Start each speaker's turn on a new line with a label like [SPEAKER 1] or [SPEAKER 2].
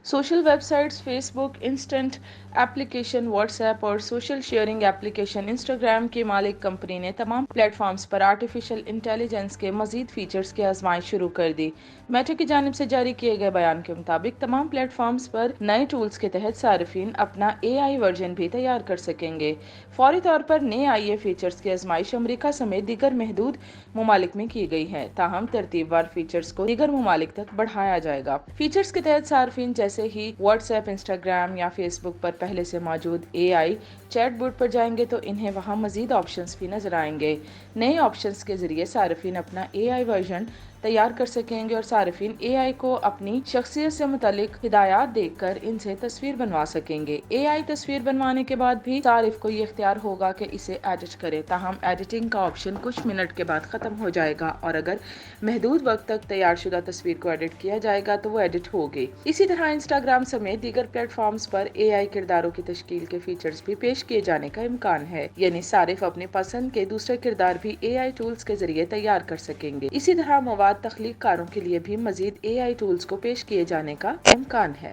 [SPEAKER 1] Social websites Facebook, instant application WhatsApp और social sharing application Instagram की मालिक company ने तमाम प्लेटफॉर्म्स पर आर्टिफिशियल इंटेलिजेंस के मजीद फीचर्स की आजमाइश शुरू कर दी। मेटा की जानिब से जारी किए गए बयान के मुताबिक तमाम प्लेटफॉर्म्स पर नए टूल्स के तहत सार्फिन अपना AI वर्जन भी तैयार कर सकेंगे। फौरी तौर पर नए IA फीचर्स की आजमाइश अमरीका समेत दीगर महदूद ममालिक में की गई है, ताहम तरतीबवार फीचर्स को दीगर ममालिक तक बढ़ाया जाएगा। फीचर्स के तहत सार्फिन जैसे ही व्हाट्सएप, इंस्टाग्राम या फेसबुक पर पहले से मौजूद AI चैट बोर्ड पर जाएंगे तो इन्हें वहां मजीद ऑप्शंस भी नजर आएंगे। नए ऑप्शंस के जरिए सार्फिन अपना AI वर्जन तैयार कर सकेंगे और सार्फिन AI को अपनी शख्सियत से मुतालिक हिदायत देकर इनसे तस्वीर बनवा सकेंगे। AI तस्वीर बनवाने के बाद भी सारिफ को ये इख्तियार होगा कि इसे एडिट करे, ताहम एडिटिंग का ऑप्शन कुछ मिनट के बाद ख़त्म हो जाएगा और अगर महदूद वक्त तक तैयार शुदा तस्वीर को एडिट किया जाएगा तो वो एडिट होगी। इसी तरह इंस्टाग्राम समेत दीगर प्लेटफॉर्म्स पर AI किरदारों की तश्कील के फीचर्स भी पेश किए जाने का इम्कान है, यानी सारिफ अपनी पसंद के दूसरे किरदार भी AI टूल्स के जरिए तैयार कर सकेंगे। इसी तरह मवाद तख्लीक कारों के लिए भी मजीद AI टूल्स को पेश किए जाने का इम्कान है।